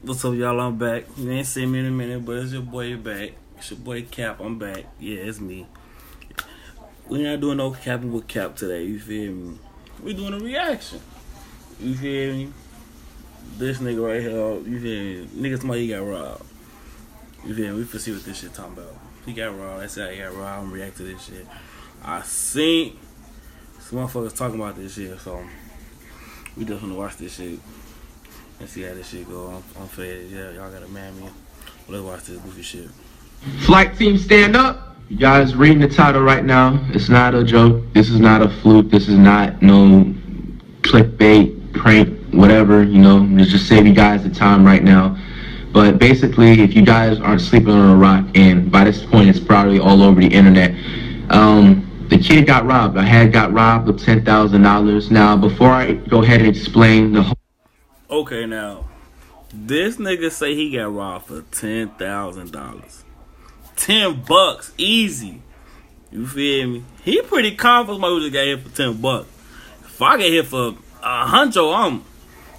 What's up, y'all? I'm back. You ain't seen me in a minute, but it's your boy back. It's your boy Cap. I'm back. Yeah, it's me. We not doing no capping with Cap today. You feel me? We doing a reaction. You feel me? This nigga right here. You feel me? Nigga, somebody he got robbed. You feel me? We can see what this shit talking about. He got robbed. That's how he got robbed. I'm react to this shit. I seen some motherfuckers talking about this shit, so we just wanna watch this shit. Let's see how this shit go. I'm faded. Yeah, y'all gotta man me. Let's watch this goofy shit. Flight team, stand up. You guys reading the title right now. It's not a joke. This is not a fluke. This is not no clickbait, prank, whatever. It's just save you guys the time right now. But basically, if you guys aren't sleeping on a rock, and by this point it's probably all over the internet, the kid got robbed. Got robbed of $10,000. Now, before I go ahead and explain the whole... Okay, now, this nigga say he got robbed for $10,000. $10, easy. You feel me? He pretty confident somebody who just got hit for $10. If I get hit for a huncho,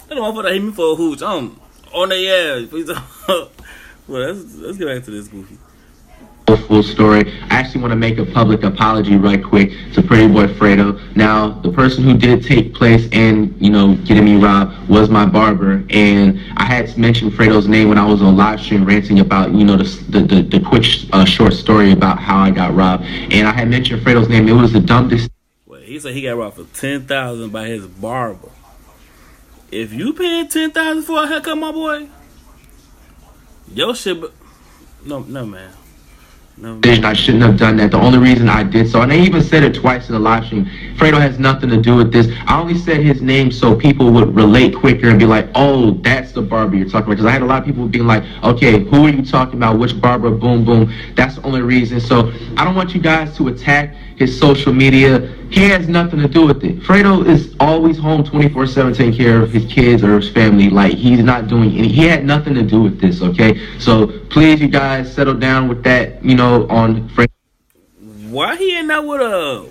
that motherfucker hit me for a hooch, on their ass. Well, let's get back to this goofy. Full story. I actually want to make a public apology right quick to Pretty Boy Fredo. Now, the person who did take place and, getting me robbed was my barber, and I had mentioned Fredo's name when I was on live stream ranting about, the quick short story about how I got robbed, and I had mentioned Fredo's name. It was the dumbest. Well, he said he got robbed for $10,000 by his barber. If you paying $10,000 for a haircut, my boy, your shit, no, man. I shouldn't have done that. The only reason I did so, and I even said it twice in the live stream, Fredo has nothing to do with this. I only said his name so people would relate quicker and be like, oh, that's the barber you're talking about. Because I had a lot of people being like, okay, who are you talking about? Which barber? Boom, boom. That's the only reason. So I don't want you guys to attack his social media. He has nothing to do with it. Fredo is always home 24/7 taking care of his kids or his family. Like, he's not doing any. He had nothing to do with this, okay? So please, you guys, settle down with that, on Fredo. Why he ain't out with a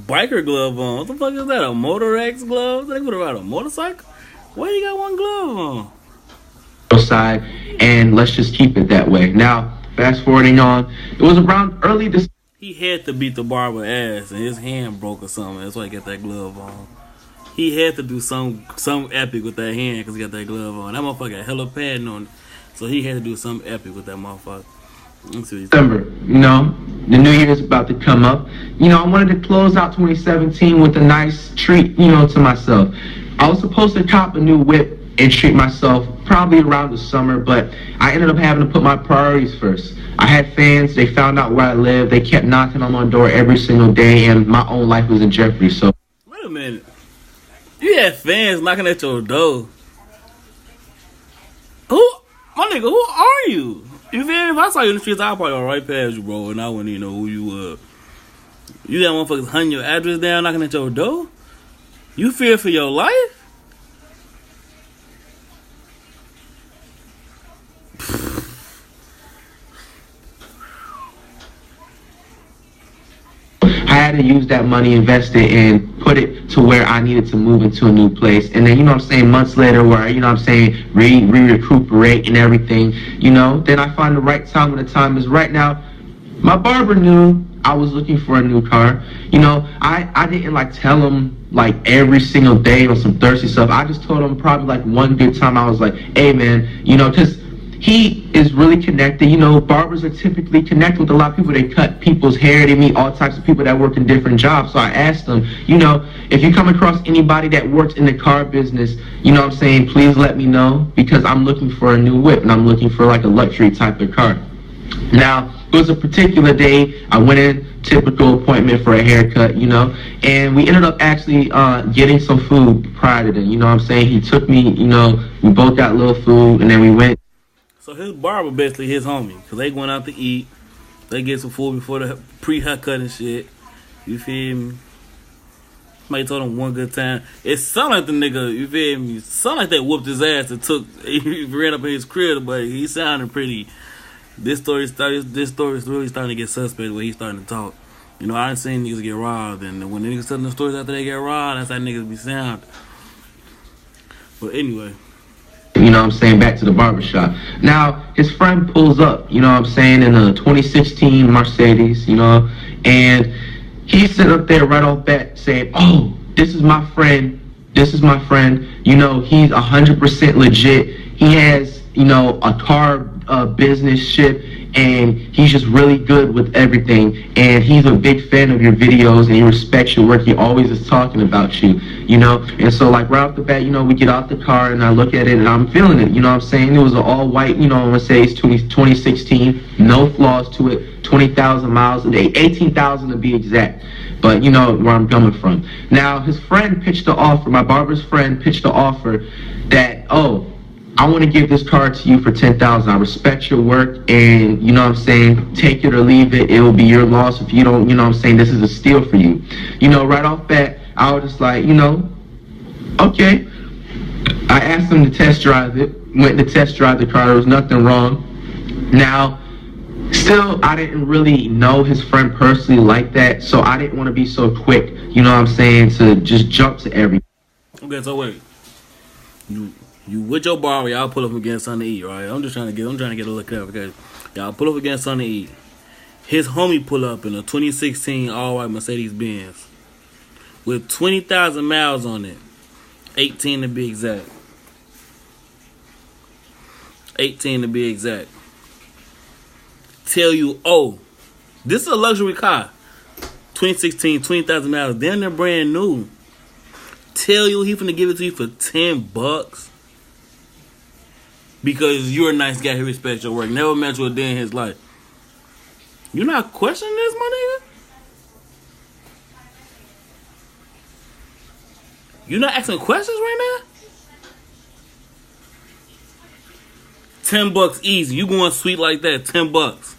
biker glove on? What the fuck is that? A Motor X glove? They put around a motorcycle? Why you got one glove on? Side, and let's just keep it that way. Now, fast forwarding on, it was around early this. He had to beat the barber ass, and his hand broke or something. That's why he got that glove on. He had to do some epic with that hand because he got that glove on. That motherfucker got hella padding on it, so he had to do something epic with that motherfucker. December, the new year is about to come up. I wanted to close out 2017 with a nice treat, to myself. I was supposed to cop a new whip and treat myself probably around the summer, but I ended up having to put my priorities first. I had fans, they found out where I lived, they kept knocking on my door every single day, and my own life was in jeopardy. So wait a minute. You had fans knocking at your door. My nigga, who are you? You feel me? If I saw you in the streets, I'd probably go right past you, bro, and I wouldn't even know who you were. You got motherfuckers hunting your address down, knocking at your door? You fear for your life? I had to use that money, invest it, and put it to where I needed to move into a new place. And then, months later where, re-recuperate and everything, then I find the right time when the time is right. Now, my barber knew I was looking for a new car. I didn't tell him every single day on some thirsty stuff. I just told him probably one good time. I was like, hey man, because he is really connected. Barbers are typically connected with a lot of people. They cut people's hair. They meet all types of people that work in different jobs. So I asked them, if you come across anybody that works in the car business, please let me know, because I'm looking for a new whip and I'm looking for a luxury type of car. Now, it was a particular day. I went in, typical appointment for a haircut, and we ended up actually getting some food prior to then, He took me, we both got a little food, and then we went. So his barber basically his homie, because they went out to eat. They get some food before the pre-haircut and shit. You feel me? Somebody told him one good time. It sounded like the nigga, you feel me? It sounded like they whooped his ass and he ran up in his crib, but he sounded pretty. This story is really starting to get suspect when he's starting to talk. I done seen niggas get robbed, and when niggas telling the stories after they get robbed, that's how niggas be sound. But anyway, you know what I'm saying, back to the barbershop. Now, his friend pulls up, you know what I'm saying, in a 2016 Mercedes, you know, and he's sitting up there right off bat saying, oh, this is my friend, you know, he's 100% legit. He has, you know, a car business ship, and he's just really good with everything, and he's a big fan of your videos, and he respects your work. He always is talking about you, you know. And so, like, right off the bat, you know, we get out the car and I look at it and I'm feeling it, you know what I'm saying? It was an all white, you know, I'm gonna say it's 2016, no flaws to it, 20,000 miles a day, 18,000 to be exact. But you know where I'm coming from. Now, his friend pitched the offer, my barber's friend pitched the offer that, oh, I want to give this car to you for $10,000. I respect your work, and you know what I'm saying, take it or leave it. It will be your loss if you don't, you know what I'm saying, this is a steal for you. You know, right off bat, I was just like, you know, okay. I asked him to test drive it, went to test drive the car, there was nothing wrong. Now, still, I didn't really know his friend personally like that, so I didn't want to be so quick, you know what I'm saying, to just jump to everything. Okay, so wait. You with your barber, y'all pull up against something to eat, right? I'm trying to get a little clarification. Y'all pull up against something to eat. His homie pull up in a 2016 all-white Mercedes Benz with 20,000 miles on it. 18 to be exact. 18 to be exact. Tell you, oh, this is a luxury car. 2016, 20,000 miles, damn near brand new. Tell you he finna give it to you for $10 because you're a nice guy who respects your work. Never met you a day in his life. You're not questioning this, my nigga? You're not asking questions right now? $10 easy. You going sweet like that? $10.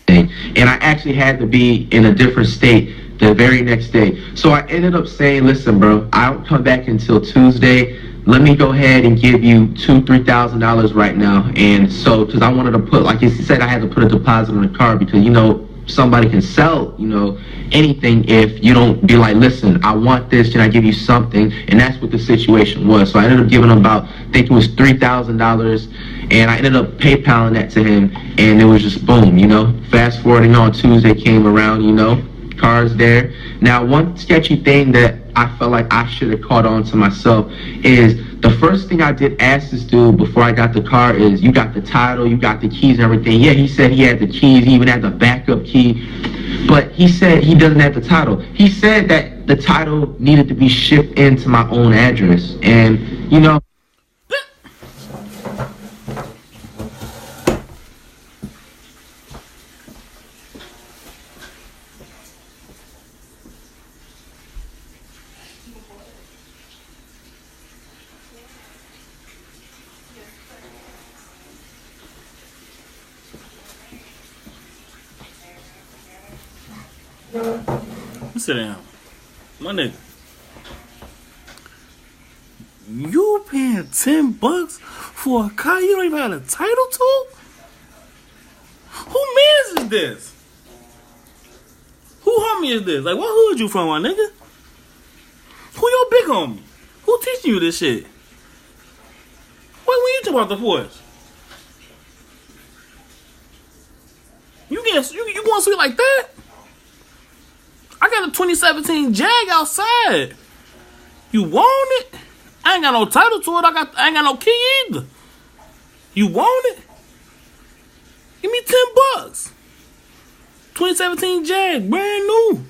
And I actually had to be in a different state the very next day. So I ended up saying, listen, bro, I don't come back until Tuesday. Let me go ahead and give you $2,000-$3,000 right now. And so, because I wanted to put, like he said, I had to put a deposit on the car because, you know, somebody can sell, you know, anything if you don't be like, listen, I want this, and I give you something. And that's what the situation was. So I ended up giving him about, I think it was $3,000, and I ended up PayPaling that to him, and it was just boom, you know. Fast forwarding on Tuesday came around, you know, car's there. Now, one sketchy thing that I felt like I should have caught on to myself is the first thing I did ask this dude before I got the car is, you got the title, you got the keys and everything. Yeah, he said he had the keys, he even had the backup key, but he said he doesn't have the title. He said that the title needed to be shipped into my own address, and you know, sit down. My nigga. You paying $10 for a car you don't even have a title to? Who man is this? Who homie is this? Like, what hood you from, my nigga? Who your big homie? Who teaching you this shit? When you talk about the force? You going sweet like that? I got a 2017 Jag outside. You want it? I ain't got no title to it. I ain't got no key either. You want it? Give me $10. 2017 Jag, brand new.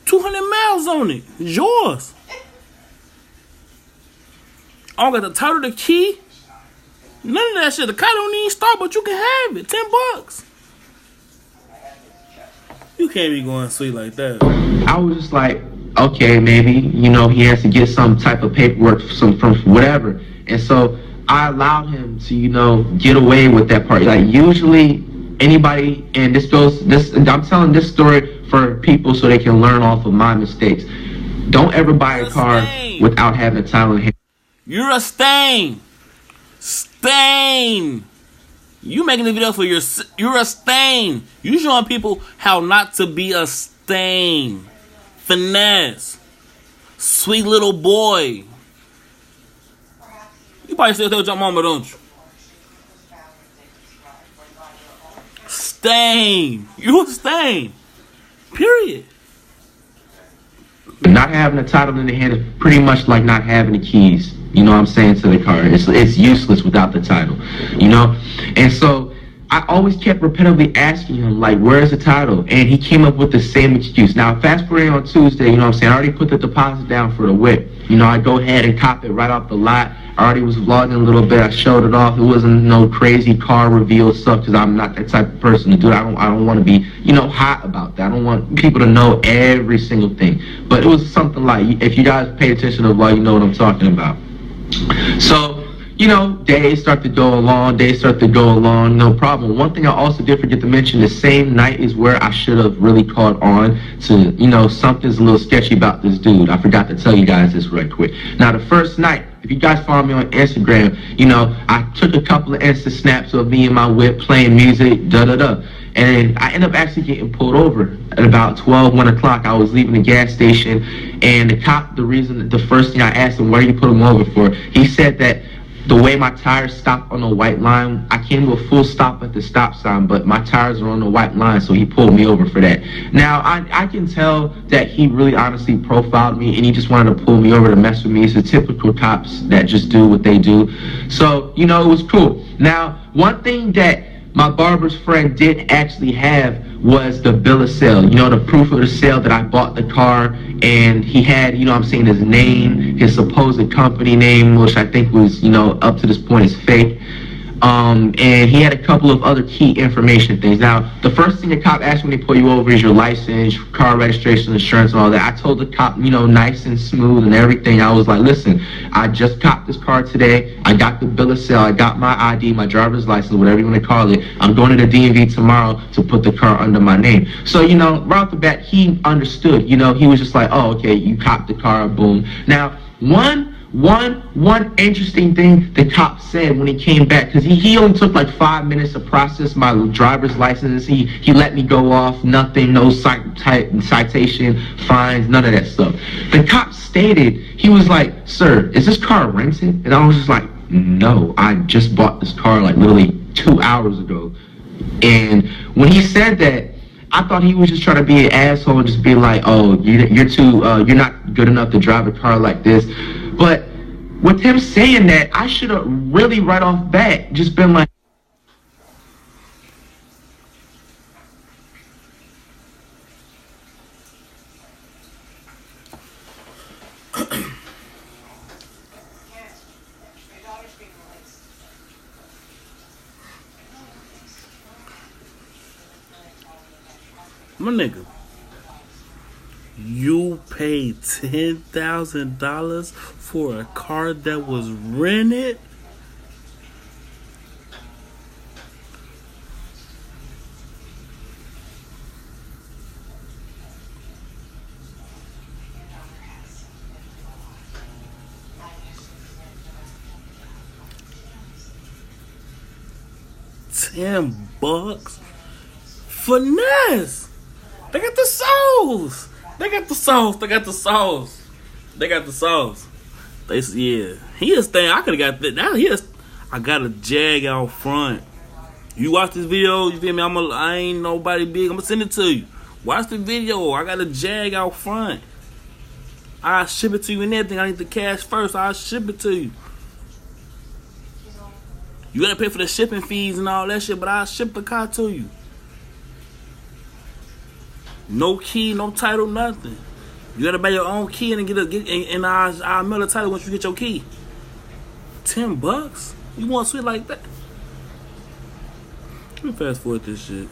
200 miles on it. It's yours. I don't got the title, the key. None of that shit. The car don't even start, but you can have it. $10. You can't be going sweet like that. I was just like, okay, maybe, you know, he has to get some type of paperwork from whatever. And so I allowed him to, you know, get away with that part. Like, usually anybody, and I'm telling this story for people so they can learn off of my mistakes. Don't ever buy a car without having a title in hand. You're a stain. Stain. You making the video for you're a stain. You showing people how not to be a stain. Finesse. Sweet little boy. You probably still with your mama, don't you? Stain. You a stain. Period. Not having a title in the hand is pretty much like not having the keys. You know what I'm saying, to the car. It's useless without the title. You know? And so I always kept repetitively asking him, like, where's the title? And he came up with the same excuse. Now, fast forwarding on Tuesday, you know what I'm saying, I already put the deposit down for the whip. You know, I go ahead and cop it right off the lot. I already was vlogging a little bit. I showed it off. It wasn't no crazy car reveal stuff because I'm not that type of person to do it. I don't want to be, you know, hot about that. I don't want people to know every single thing. But it was something like, if you guys pay attention to the vlog, you know what I'm talking about. So, you know, days start to go along, no problem. One thing I also did forget to mention, the same night is where I should have really caught on to, you know, something's a little sketchy about this dude. I forgot to tell you guys this right quick. Now, the first night, if you guys follow me on Instagram, you know, I took a couple of Insta snaps of me and my whip playing music, da-da-da. And I ended up actually getting pulled over at about 1 o'clock. I was leaving the gas station, and the cop, the first thing I asked him, what did you put him over for? He said that the way my tires stop on the white line, I came to a full stop at the stop sign, but my tires are on the white line, so he pulled me over for that. Now, I can tell that he really honestly profiled me, and he just wanted to pull me over to mess with me. It's the typical cops that just do what they do. So, you know, it was cool. Now, one thing that my barber's friend did actually have was the bill of sale, you know, the proof of the sale that I bought the car, and he had, you know what I'm saying, his name, his supposed company name, which I think was, you know, up to this point is fake. And he had a couple of other key information things. Now, the first thing the cop asks when they pull you over is your license, car registration, insurance, and all that. I told the cop, you know, nice and smooth and everything. I was like, listen, I just copped this car today. I got the bill of sale. I got my ID, my driver's license, whatever you want to call it. I'm going to the DMV tomorrow to put the car under my name. So, you know, right off the bat, he understood. You know, he was just like, oh, okay, you copped the car, boom. Now, one interesting thing the cop said when he came back, because he only took like 5 minutes to process my driver's license. He let me go off, nothing, no citation, fines, none of that stuff. The cop stated, he was like, sir, is this car rented? And I was just like, no, I just bought this car like literally 2 hours ago. And when he said that, I thought he was just trying to be an asshole and just be like, oh, you're not good enough to drive a car like this. But with him saying that, I should have really right off bat just been like, my nigga, you paid $10,000 for a car that was rented? $10? Finesse! They got the sauce! They got the sauce. Yeah. He is thing. I could have got that. Now I got a Jag out front. You watch this video, you feel me? I ain't nobody big. I'm gonna send it to you. Watch the video. I got a Jag out front. I'll ship it to you and everything. I need the cash first. I'll ship it to you. You gotta pay for the shipping fees and all that shit, but I'll ship the car to you. No key, no title, nothing. You gotta buy your own key and and I'll mail the title once you get your key. $10? You want sweet like that? Let me fast forward this shit.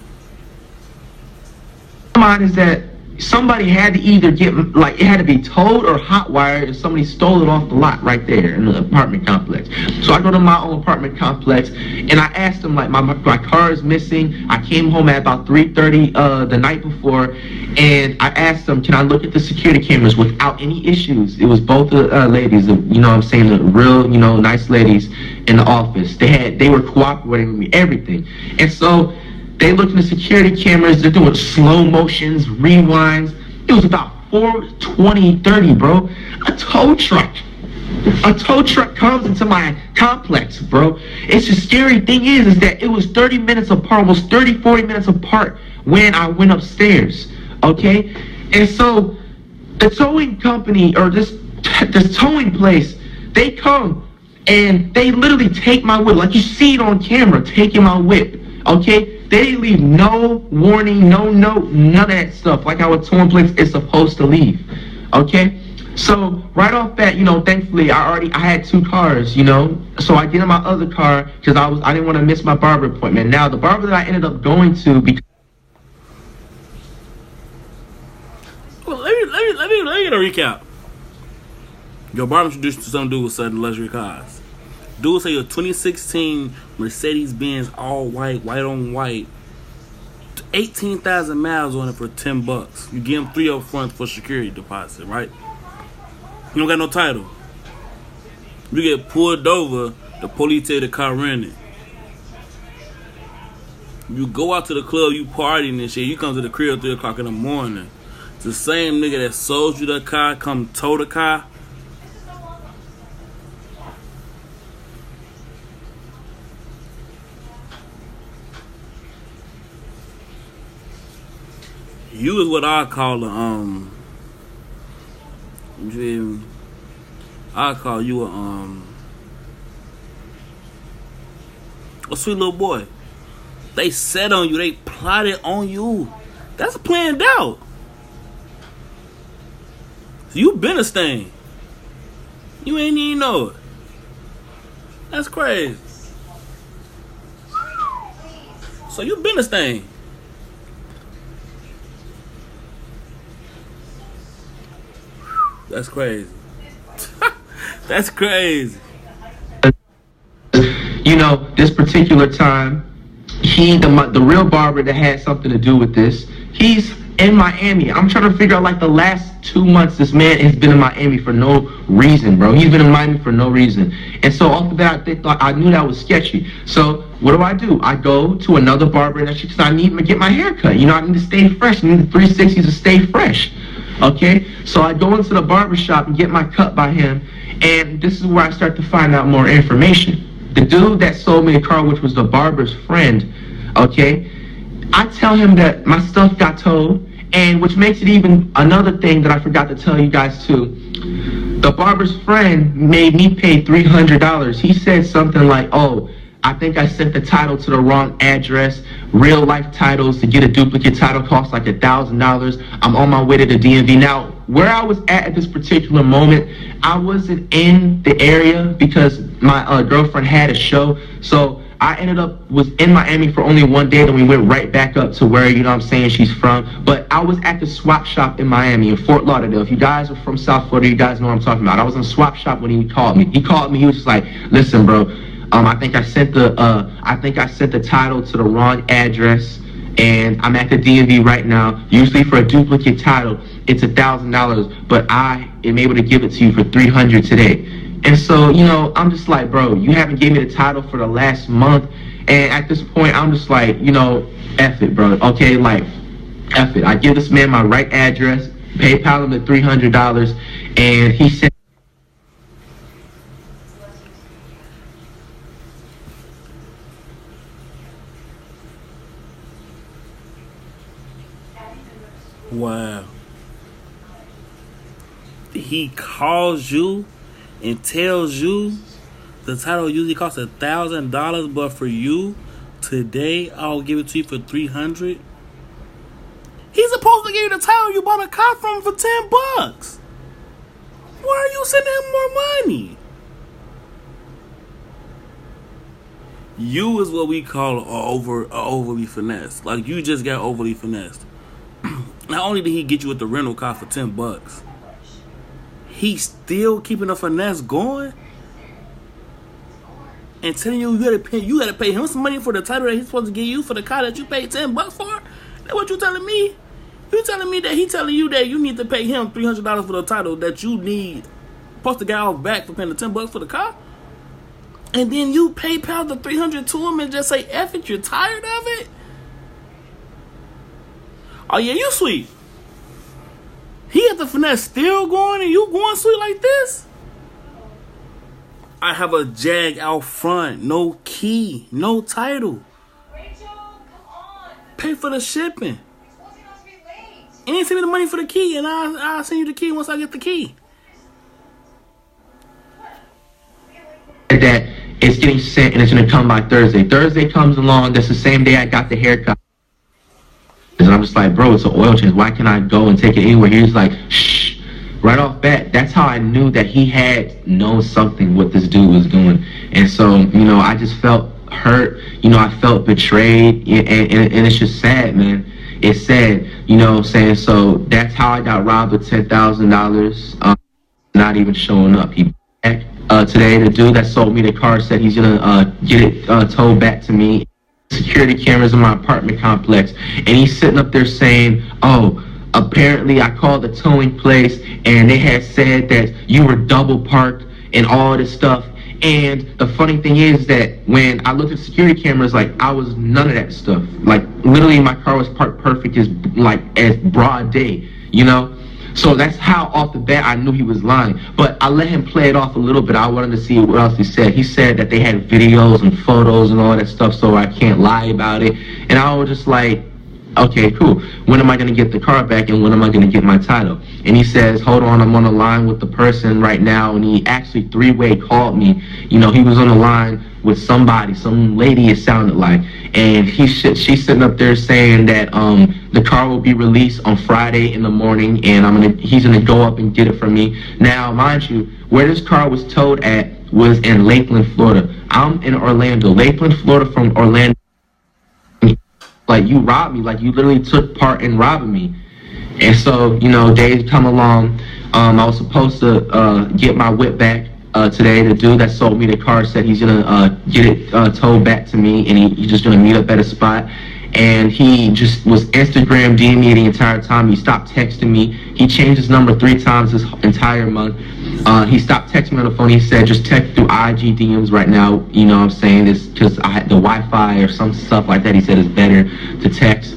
Mine is that somebody had to either get, like, it had to be towed or hot wired, and somebody stole it off the lot right there in the apartment complex. So I go to my own apartment complex, and I asked them, like, my car is missing. I came home at about 3:30 the night before, and I asked them, can I look at the security cameras without any issues? It was both the ladies, you know what I'm saying, the real, you know, nice ladies in the office. They were cooperating with me, everything. And so they looked in the security cameras, they're doing slow motions, rewinds. It was about 4:20, 30, bro. A tow truck A tow truck comes into my complex, bro. It's the scary thing is that it was 30 minutes apart, almost 30, 40 minutes apart when I went upstairs, okay? And so the towing company, or this towing place, they come and they literally take my whip, like you see it on camera, taking my whip, okay? They leave no warning, no note, none of that stuff, like how a towing place is supposed to leave, okay? So right off that, you know, thankfully I had 2 cars, you know, so I get in my other car because I didn't want to miss my barber appointment. Now the barber that I ended up going to, because let me get a recap. Your barber introduced you to some dude with certain luxury cars. Dude say your 2016 Mercedes-Benz all white, white on white, 18,000 miles on it for $10. You give him 3 up front for security deposit, right? You don't got no title. You get pulled over, the police tell you the car rented. You go out to the club, you partying and shit, you come to the crib at 3 o'clock in the morning. It's the same nigga that sold you the car, come tow the car. You is what I call I call you a sweet little boy. They set on you, they plotted on you. That's planned out. So you been a stain. You ain't even know it. That's crazy. So you been a stain. That's crazy. That's crazy. You know, this particular time, the real barber that had something to do with this, he's in Miami. I'm trying to figure out, like, the last 2 months this man has been in Miami for no reason, bro. He's been in Miami for no reason. And so off the bat, I knew that was sketchy. So what do? I go to another barber because I need to get my hair cut. You know, I need to stay fresh. I need the 360s to stay fresh. Okay, so I go into the barber shop and get my cut by him, and this is where I start to find out more information. The dude that sold me the car, which was the barber's friend, okay, I tell him that my stuff got towed, and which makes it even another thing that I forgot to tell you guys too. The barber's friend made me pay $300. He said something like, oh, I think I sent the title to the wrong address. Real life titles, to get a duplicate title costs like $1,000. I'm on my way to the DMV. Now, where I was at this particular moment, I wasn't in the area because my girlfriend had a show. So I was in Miami for only 1 day, then we went right back up to where, you know what I'm saying, she's from. But I was at the swap shop in Miami, in Fort Lauderdale. If you guys are from South Florida, you guys know what I'm talking about. I was in the swap shop when he called me. He was just like, listen, bro, I think I sent the title to the wrong address, and I'm at the DMV right now. Usually for a duplicate title, it's $1,000, but I am able to give it to you for $300 today. And so, you know, I'm just like, bro, you haven't gave me the title for the last month, and at this point, I'm just like, you know, F it, bro. Okay, like, F it. I give this man my right address, PayPal him the $300, and he said, wow. He calls you and tells you the title usually costs $1,000, but for you today, I'll give it to you for $300. He's supposed to give you the title you bought a car from for $10. Why are you sending him more money? You is what we call overly finessed. Like, you just got overly finessed. Not only did he get you with the rental car for $10, he's still keeping the finesse going and telling you you gotta pay him some money for the title that he's supposed to give you for the car that you paid $10 for. That's what you telling me? You telling me that he telling you that you need to pay him $300 for the title that you need, supposed to get off back for paying the $10 for the car, and then you PayPal the $300 to him and just say F it, you're tired of it? Oh yeah, you sweet. He had the finesse still going and you going sweet like this? I have a Jag out front, no key, no title. Rachel, come on. Pay for the shipping. It's forcing us to be late. And you send me the money for the key, and I'll send you the key once I get the key. That it's getting sent and it's gonna come by Thursday. Thursday comes along. That's the same day I got the haircut. And I'm just like, bro, it's an oil change. Why can't I go and take it anywhere? He was like, shh. Right off bat, that's how I knew that he had known something what this dude was doing. And so, you know, I just felt hurt. You know, I felt betrayed. And it's just sad, man. It's sad, you know what I'm saying? So that's how I got robbed with $10,000. Not even showing up. He back today. The dude that sold me the car said he's gonna get it towed back to me. Security cameras in my apartment complex, and he's sitting up there saying, oh, apparently I called the towing place and they had said that you were double parked and all this stuff. And the funny thing is that when I looked at security cameras, like, I was none of that stuff. Like, literally my car was parked perfect as broad day, you know? So that's how off the bat I knew he was lying. But I let him play it off a little bit. I wanted to see what else he said. He said that they had videos and photos and all that stuff, so I can't lie about it. And I was just like, okay, cool. When am I going to get the car back, and when am I going to get my title? And he says, hold on, I'm on the line with the person right now. And he actually three-way called me. You know, he was on the line with somebody, some lady it sounded like. And she's sitting up there saying that the car will be released on Friday in the morning, and he's gonna go up and get it from me. Now, mind you, where this car was towed at was in Lakeland, Florida. I'm in Orlando. Lakeland, Florida from Orlando. Like, you robbed me. Like, you literally took part in robbing me. And so, you know, days come along. I was supposed to get my whip back today. The dude that sold me the car said he's gonna get it towed back to me, and he's just gonna meet up at a spot. And he just was Instagram DMing me the entire time. He stopped texting me. He changed his number 3 times this entire month. He stopped texting me on the phone. He said, just text through IG DMs right now. You know what I'm saying? This because I had the Wi-Fi or some stuff like that. He said it's better to text.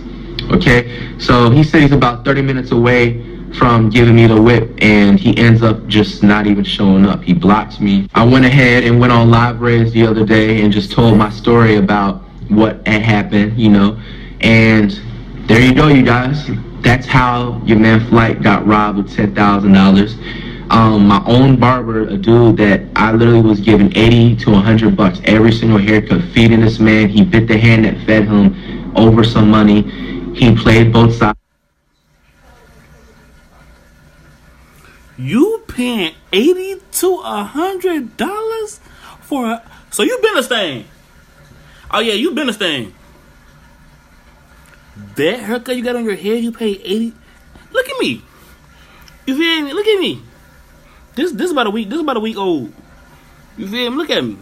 Okay? So he said he's about 30 minutes away from giving me the whip, and he ends up just not even showing up. He blocks me. I went ahead and went on Live Rays the other day and just told my story about what had happened, you know. And there you go, you guys. That's how your man Flight got robbed with $10,000. My own barber, a dude that I literally was giving 80 to 100 bucks every single haircut, feeding this man. He bit the hand that fed him over some money. He played both sides. You paying $80 to $100 for a... So you been a stain. Oh yeah, you been a stain. That haircut you got on your head, you paid 80. Look at me. You feel me? Look at me. This about a week. This about a week old. You feel me? Look at me.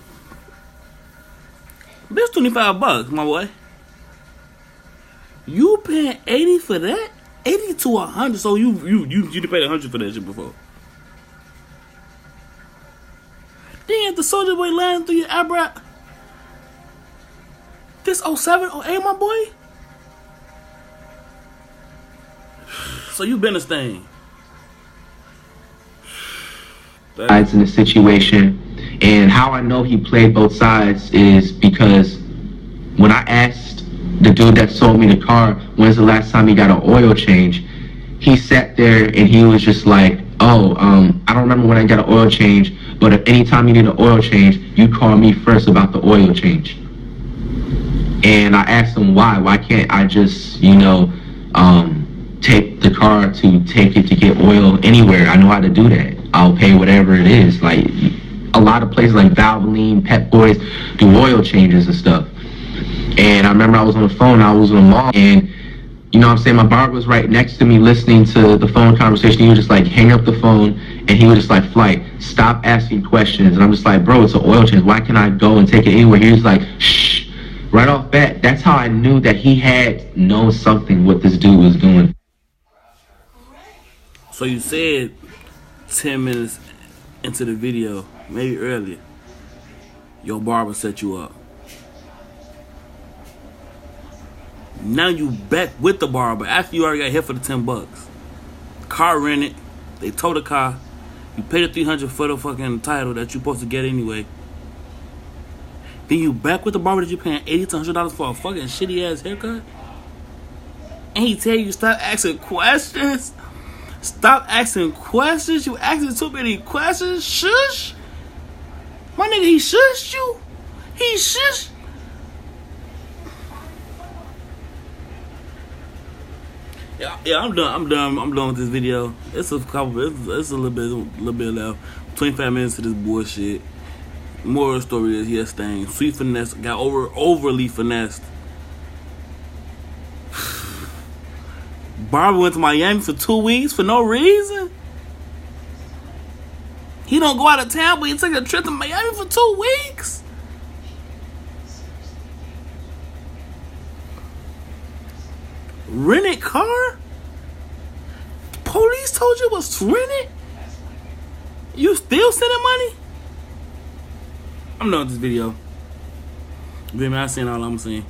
This $25, my boy. You paying 80 for that? 80 to 100. So you paid 100 for that shit before. Then the Soldier Boy lying through your eyebrow. This 07, 08, my boy. So you been a stain. Sides in the situation, and how I know he played both sides is because when I asked the dude that sold me the car when's the last time he got an oil change, he sat there and he was just like, oh, I don't remember when I got an oil change, but if anytime you need an oil change, you call me first about the oil change. And I asked him why can't I just, you know, take the car to take it to get oil anywhere? I know how to do that. I'll pay whatever it is. Like, a lot of places like Valvoline, Pep Boys do oil changes and stuff. And I remember I was on the phone, I was in the mall, and you know what I'm saying, my barber was right next to me listening to the phone conversation. He would just like hang up the phone, and he would just like, Flight, stop asking questions. And I'm just like, bro, it's an oil change. Why can't I go and take it anywhere? He was like, shh. Right off bat, that's how I knew that he had known something what this dude was doing. So you said 10 minutes into the video, maybe earlier, your barber set you up. Now you back with the barber after you already got hit for the $10. Car rented, they towed the car, You pay the $300 for the fucking title that you supposed to get anyway. Then you back with the barber that you paying $80 to $100 for a fucking shitty ass haircut. And he tell you stop asking questions. Stop asking questions. You asking too many questions. Shush. My nigga, he shushed you. He shushed. Yeah, I'm done with this video. It's a little bit left. 25 minutes to this bullshit. Moral story is yes, thing. Sweet finesse got overly finessed. Barber went to Miami for 2 weeks for no reason. He don't go out of town, but he took a trip to Miami for 2 weeks. Rented car? Police told you it was rented? You still sending money? I'm done with this video. Baby, I seen all I'm saying.